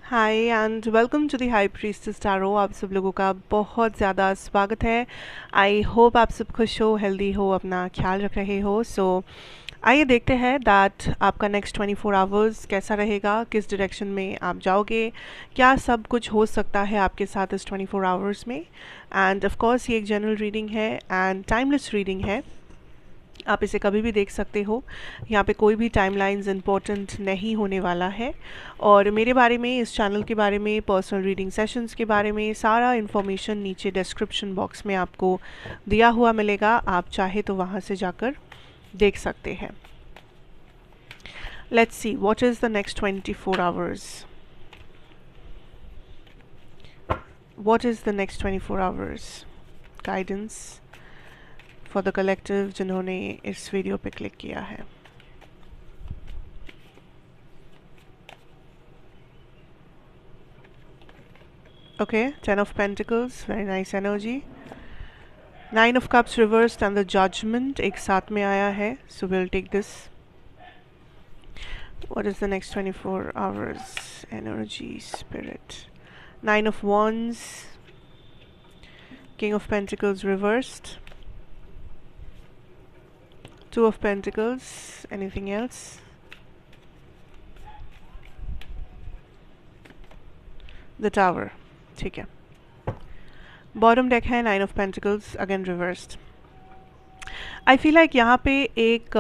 Hi and welcome to the high priestess tarot. आप सब लोगों का बहुत ज़्यादा स्वागत है। आई होप आप सब खुश हो, हेल्दी हो, अपना ख्याल रख रहे हो। आइए देखते हैं दैट आपका नेक्स्ट 24 आवर्स कैसा रहेगा, किस डायरेक्शन में आप जाओगे, क्या सब कुछ हो सकता है आपके साथ इस 24 आवर्स में। एंड ऑफ कोर्स ये एक जनरल रीडिंग है एंड टाइमलेस रीडिंग है। आप इसे कभी भी देख सकते हो। यहाँ पे कोई भी टाइमलाइंस इम्पोर्टेंट नहीं होने वाला है। और मेरे बारे में, इस चैनल के बारे में, पर्सनल रीडिंग सेशंस के बारे में सारा इन्फॉर्मेशन नीचे डिस्क्रिप्शन बॉक्स में आपको दिया हुआ मिलेगा। आप चाहे तो वहाँ से जाकर देख सकते हैं। Let's see what is the next 24 hours. What is the next 24 hours guidance for the collective जिन्होंने इस वीडियो पे क्लिक किया है। Okay, 10 of Pentacles, very nice energy. 9 of Cups reversed and the Judgment एक साथ में आया है, so we'll take this. What is the next 24 hours energy, spirit? 9 of Wands, King of Pentacles reversed, 2 of Pentacles, anything else? The Tower, ठीक है। Bottom deck है 9 of pentacles again reversed. I feel like यहाँ पे एक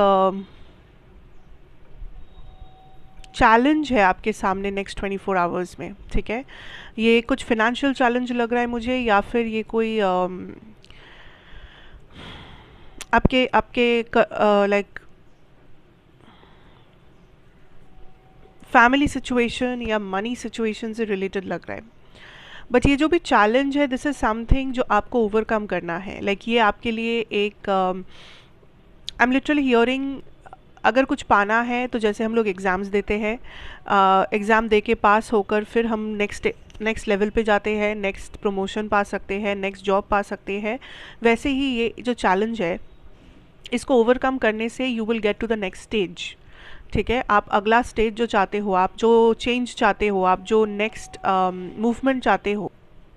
challenge है आपके सामने next 24 hours में, ठीक है। ये कुछ फिनेंशियल चैलेंज लग रहा है मुझे, या फिर ये कोई आपके लाइक फैमिली सिचुएशन या मनी सिचुएशन से रिलेटेड लग रहा है। बट ये जो भी चैलेंज है, दिस इज़ समथिंग जो आपको ओवरकम करना है। लाइक ये आपके लिए एक आई एम लिटरली हियरिंग, अगर कुछ पाना है तो जैसे हम लोग एग्ज़ाम्स देते हैं, एग्ज़ाम दे के पास होकर फिर हम नेक्स्ट लेवल पे जाते हैं, नेक्स्ट प्रमोशन पा सकते हैं, नेक्स्ट जॉब पा सकते हैं। वैसे ही ये जो चैलेंज है, इसको ओवरकम करने से you will get to the next stage, ठीक है। आप अगला स्टेज जो चाहते हो, आप जो चेंज चाहते हो, आप जो नेक्स्ट मूवमेंट चाहते हो,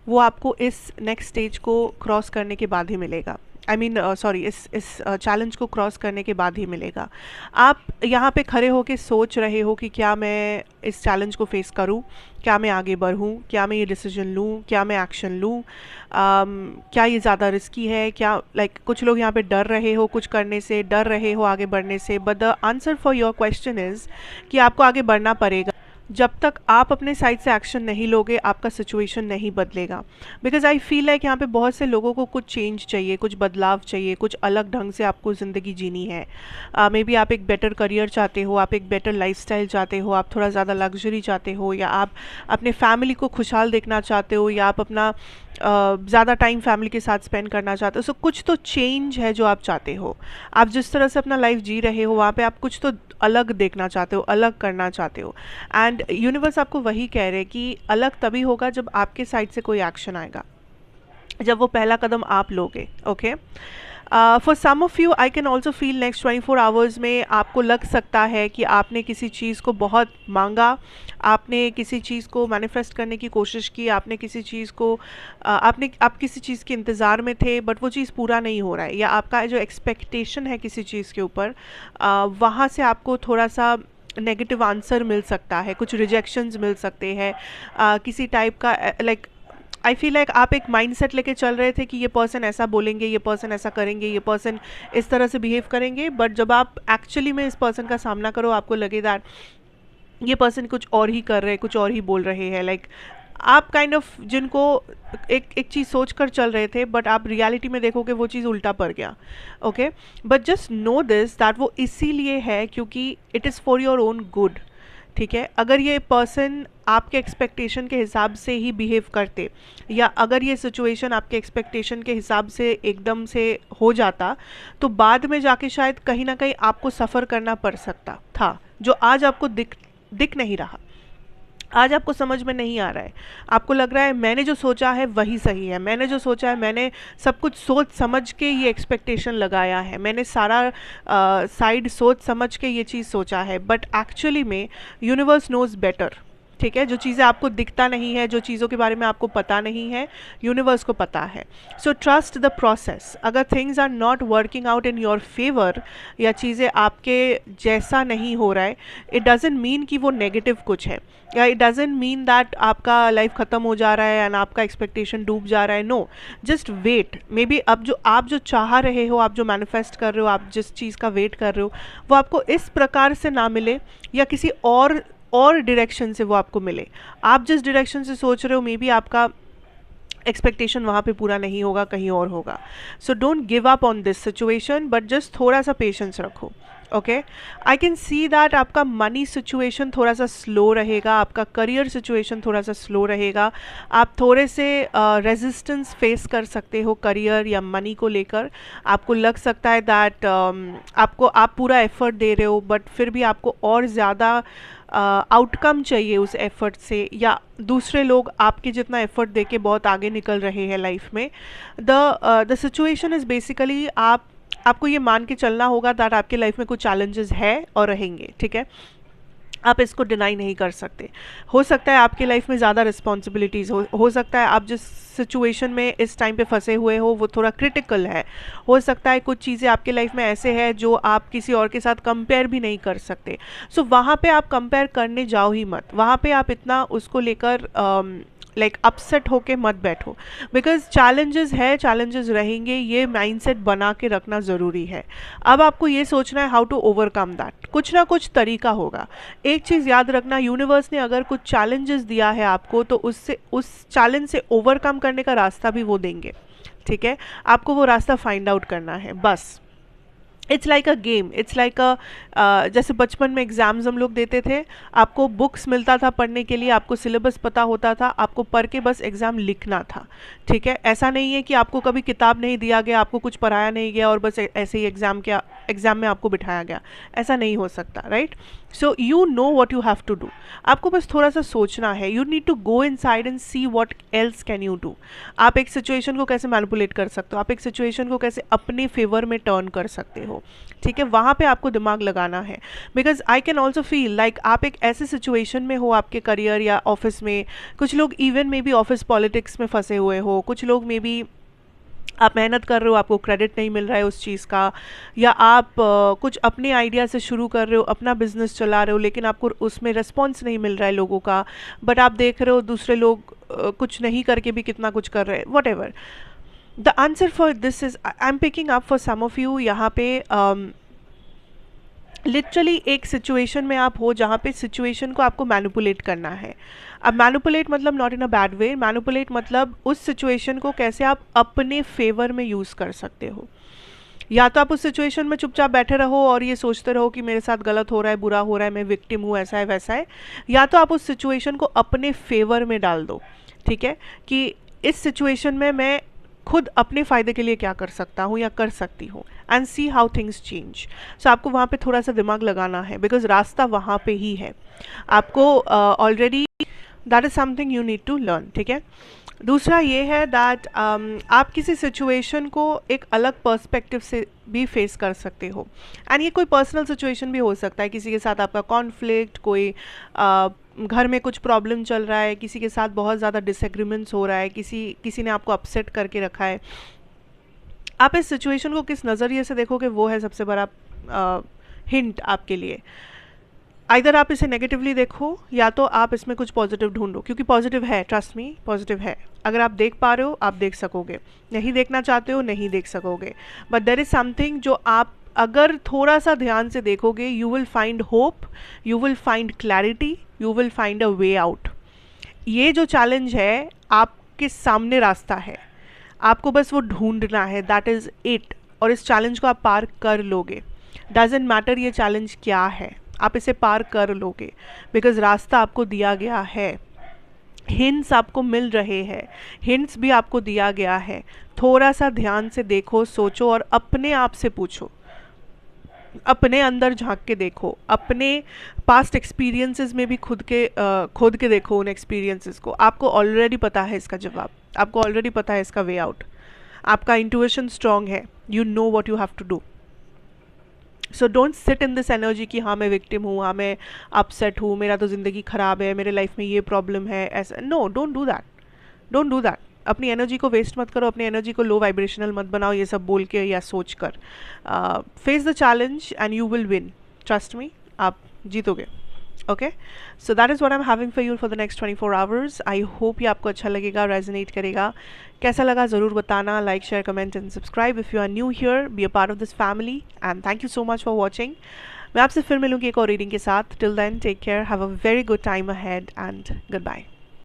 वो आपको इस नेक्स्ट स्टेज को क्रॉस करने के बाद ही मिलेगा। आई मीन सॉरी, इस चैलेंज को क्रॉस करने के बाद ही मिलेगा। आप यहाँ पे खड़े होके सोच रहे हो कि क्या मैं इस चैलेंज को फेस करूँ, क्या मैं आगे बढ़ूँ, क्या मैं ये डिसीजन लूँ, क्या मैं एक्शन लूँ, क्या ये ज़्यादा रिस्की है, क्या लाइक कुछ लोग यहाँ पे डर रहे हो कुछ करने से, डर रहे हो आगे बढ़ने से। But the answer for your question is कि आपको आगे बढ़ना पड़ेगा। जब तक आप अपने साइड से एक्शन नहीं लोगे, आपका सिचुएशन नहीं बदलेगा। बिकॉज आई फील लाइक यहाँ पे बहुत से लोगों को कुछ चेंज चाहिए, कुछ बदलाव चाहिए, कुछ अलग ढंग से आपको ज़िंदगी जीनी है। मे बी आप एक बेटर करियर चाहते हो, आप एक बेटर लाइफस्टाइल चाहते हो, आप थोड़ा ज़्यादा लग्जरी चाहते हो, या आप अपने फैमिली को खुशहाल देखना चाहते हो, या आप अपना ज़्यादा टाइम फैमिली के साथ स्पेंड करना चाहते हो। सो कुछ तो चेंज है जो आप चाहते हो। आप जिस तरह से अपना लाइफ जी रहे हो, वहाँ पे आप कुछ तो अलग देखना चाहते हो, अलग करना चाहते हो। एंड यूनिवर्स आपको वही कह रहे हैं कि अलग तभी होगा जब आपके साइड से कोई एक्शन आएगा, जब वो पहला कदम आप लोगे। Okay, for some of you I can also feel next 24 hours में आपको लग सकता है कि आपने किसी चीज़ को बहुत मांगा, आपने किसी चीज़ को मैनिफेस्ट करने की कोशिश की, आपने किसी चीज़ को आप किसी चीज़ के इंतज़ार में थे, बट वो चीज़ पूरा नहीं हो रहा है, या आपका जो एक्सपेक्टेशन है किसी चीज़ के ऊपर, वहाँ से आपको थोड़ा सा नेगेटिव आंसर मिल सकता है, कुछ रिजेक्शंस मिल सकते हैं, किसी टाइप का लाइक आई फील लाइक आप एक माइंडसेट लेके चल रहे थे कि ये पर्सन ऐसा बोलेंगे, ये पर्सन ऐसा करेंगे, ये पर्सन इस तरह से बिहेव करेंगे। बट जब आप एक्चुअली में इस पर्सन का सामना करो, आपको लगे दैट ये पर्सन कुछ और ही कर रहे हैं, कुछ और ही बोल रहे हैं। लाइक आप काइंड ऑफ जिनको एक चीज़ सोच कर चल रहे थे, बट आप रियलिटी में देखोगे वो चीज़ उल्टा पड़ गया। Okay, but just know this that वो इसीलिए है क्योंकि it is for your own good, ठीक है। अगर ये पर्सन आपके एक्सपेक्टेशन के हिसाब से ही बिहेव करते, या अगर ये सिचुएशन आपके एक्सपेक्टेशन के हिसाब से एकदम से हो जाता, तो बाद में जाके शायद कहीं ना कहीं आपको सफ़र करना पड़ सकता था, जो आज आपको दिख नहीं रहा। आज आपको समझ में नहीं आ रहा है, आपको लग रहा है मैंने जो सोचा है वही सही है, मैंने जो सोचा है, मैंने सब कुछ सोच समझ के ये एक्सपेक्टेशन लगाया है, मैंने सारा साइड सोच समझ के ये चीज़ सोचा है। बट एक्चुअली में यूनिवर्स नोज़ बेटर, ठीक है, जो चीज़ें आपको दिखता नहीं है, जो चीज़ों के बारे में आपको पता नहीं है, यूनिवर्स को पता है. So trust the process. अगर things are not working out in your favour, या चीज़ें आपके जैसा नहीं हो रहा है, इट डजेंट मीन कि वो नेगेटिव कुछ है, या इट डजेंट मीन दैट आपका लाइफ ख़त्म हो जा रहा है एंड आपका एक्सपेक्टेशन डूब जा रहा है. No, just wait. Maybe अब जो आप जो चाह रहे हो, आप जो मैनिफेस्ट कर रहे हो, आप जिस चीज़ का वेट कर रहे हो, वो आपको इस प्रकार से ना मिले, या किसी और डायरेक्शन से वो आपको मिले. आप जिस डायरेक्शन से सोच रहे हो, मे बी आपका एक्सपेक्टेशन वहाँ पे पूरा नहीं होगा, कहीं और होगा. So don't give up on this situation, but just थोड़ा सा पेशेंस रखो. Okay, I can see that आपका मनी सिचुएशन थोड़ा सा स्लो रहेगा, आपका करियर सिचुएशन थोड़ा सा स्लो रहेगा. आप थोड़े से रेजिस्टेंस फेस कर सकते हो करियर या मनी को लेकर. आपको लग सकता है दैट आप पूरा एफर्ट दे रहे हो, बट फिर भी आपको और ज़्यादा आउटकम चाहिए उस एफर्ट से, या दूसरे लोग आपके जितना एफर्ट दे के बहुत आगे निकल रहे हैं लाइफ में. द सिचुएशन इज़ बेसिकली आपको ये मान के चलना होगा दैट आपके लाइफ में कुछ चैलेंजेस है और रहेंगे. ठीक है, आप इसको डिनाई नहीं कर सकते. हो सकता है आपके लाइफ में ज़्यादा रिस्पॉन्सिबिलिटीज़ हो सकता है आप जिस सिचुएशन में इस टाइम पे फंसे हुए हो वो थोड़ा क्रिटिकल है. हो सकता है कुछ चीज़ें आपके लाइफ में ऐसे हैं जो आप किसी और के साथ कंपेयर भी नहीं कर सकते. सो वहाँ पे आप कंपेयर करने जाओ ही मत. वहाँ पे आप इतना उसको लेकर अपसेट होके मत बैठो, बिकॉज चैलेंजेस है, चैलेंजेस रहेंगे, ये माइंडसेट बना के रखना ज़रूरी है. अब आपको ये सोचना है हाउ टू ओवरकम दैट. कुछ ना कुछ तरीका होगा. एक चीज़ याद रखना, यूनिवर्स ने अगर कुछ चैलेंजेस दिया है आपको, तो उस चैलेंज से ओवरकम करने का रास्ता भी वो देंगे. ठीक है, आपको वो रास्ता फाइंड आउट करना है बस. It's like a game, it's like जैसे बचपन में एग्ज़ाम्स हम लोग देते थे, आपको बुक्स मिलता था पढ़ने के लिए, आपको सिलेबस पता होता था, आपको पढ़ के बस एग्ज़ाम लिखना था. ठीक है, ऐसा नहीं है कि आपको कभी किताब नहीं दिया गया, आपको कुछ पढ़ाया नहीं गया और बस ऐसे ही एग्ज़ाम में आपको बिठाया गया. ऐसा नहीं हो सकता, right. So you know what you have to do. आपको बस थोड़ा सा सोचना है. You need to go inside and see what else can you do. आप एक सिचुएशन को कैसे मैनिपुलेट कर सकते हो, आप एक सिचुएशन को कैसे अपने फेवर में टर्न कर सकते हो. ठीक है, वहाँ पे आपको दिमाग लगाना है. Because I can also feel like आप एक ऐसे सिचुएशन में हो आपके करियर या ऑफिस में. कुछ लोग even may be office politics में फंसे हुए हो, कुछ लोग मे बी आप मेहनत कर रहे हो, आपको क्रेडिट नहीं मिल रहा है उस चीज़ का, या आप कुछ अपने आइडिया से शुरू कर रहे हो, अपना बिजनेस चला रहे हो, लेकिन आपको उसमें रिस्पॉन्स नहीं मिल रहा है लोगों का. बट आप देख रहे हो दूसरे लोग कुछ नहीं करके भी कितना कुछ कर रहे हैं. Whatever the answer for this is, I am picking up for some of you. यहाँ पे लिटरली एक सिचुएशन में आप हो जहाँ पे सिचुएशन को आपको मैनिपुलेट करना है. अब मैनिपुलेट मतलब not in a bad way. Manipulate मतलब उस सिचुएशन को कैसे आप अपने फेवर में यूज़ कर सकते हो. या तो आप उस सिचुएशन में चुपचाप बैठे रहो और ये सोचते रहो कि मेरे साथ गलत हो रहा है, बुरा हो रहा है, मैं विक्टिम हूँ, ऐसा है वैसा है. या तो आप उस सिचुएशन को अपने फेवर में डाल दो. ठीक है, कि इस सिचुएशन में मैं खुद अपने फ़ायदे के लिए क्या कर सकता हूँ या कर सकती हूँ, and see how things change. So आपको वहाँ पे थोड़ा सा दिमाग लगाना है, बिकॉज रास्ता वहाँ पे ही है. आपको already that is something you need to learn. ठीक है, दूसरा ये है दैट आप किसी सिचुएशन को एक अलग पर्सपेक्टिव से भी फेस कर सकते हो. एंड ये कोई पर्सनल सिचुएशन भी हो सकता है, किसी के साथ आपका कॉन्फ्लिक्ट, कोई घर में कुछ प्रॉब्लम चल रहा है, किसी के साथ बहुत ज़्यादा डिसएग्रीमेंट्स हो रहा है, किसी ने आपको अपसेट करके रखा है. आप इस सिचुएशन को किस नज़रिए से देखोगे, वो है सबसे बड़ा हिंट आपके लिए. आइदर आप इसे नेगेटिवली देखो, या तो आप इसमें कुछ पॉजिटिव ढूंढो, क्योंकि पॉजिटिव है, ट्रस्ट मी, पॉजिटिव है. अगर आप देख पा रहे हो आप देख सकोगे, नहीं देखना चाहते हो नहीं देख सकोगे. बट देयर इज़ समथिंग जो आप अगर थोड़ा सा ध्यान से देखोगे, you will find hope, you will find clarity, you will find a way out. ये जो चैलेंज है आपके सामने रास्ता है, आपको बस वो ढूंढना है. That is it. और इस चैलेंज को आप पार कर लोगे. डजेंट मैटर ये चैलेंज क्या है, आप इसे पार कर लोगे, बिकॉज रास्ता आपको दिया गया है. हिंट्स आपको मिल रहे हैं, हिंट्स भी आपको दिया गया है. थोड़ा सा ध्यान से देखो, सोचो और अपने आप से पूछो, अपने अंदर झांक के देखो, अपने पास्ट एक्सपीरियंसेस में भी खुद के देखो उन एक्सपीरियंसेस को. आपको ऑलरेडी पता है इसका जवाब, आपको ऑलरेडी पता है इसका वे आउट. आपका इंट्यूशन स्ट्रांग है, you know what you have to do. So don't sit in this energy कि हाँ मैं विक्टिम हूँ, हाँ मैं अपसेट हूँ, मेरा तो ज़िंदगी ख़राब है, मेरे लाइफ में ये प्रॉब्लम है, ऐसा no, don't do that, don't do that. अपनी एनर्जी को वेस्ट मत करो, अपनी एनर्जी को लो वाइब्रेशनल मत बनाओ ये सब बोल के या सोच कर। Face the challenge and you will win, trust me, आप जीतोगे। Okay, so that is what I am having for you for the next 24 hours. I hope ये आपको अच्छा लगेगा, रेजोनेट करेगा। कैसा लगा ज़रूर बताना, like share comment and subscribe if you are new here, be a part of this family and thank you so much for watching. मैं आपसे फिर मिलूंगी एक और रीडिंग के साथ। Till then take care, have a very good time ahead and good bye.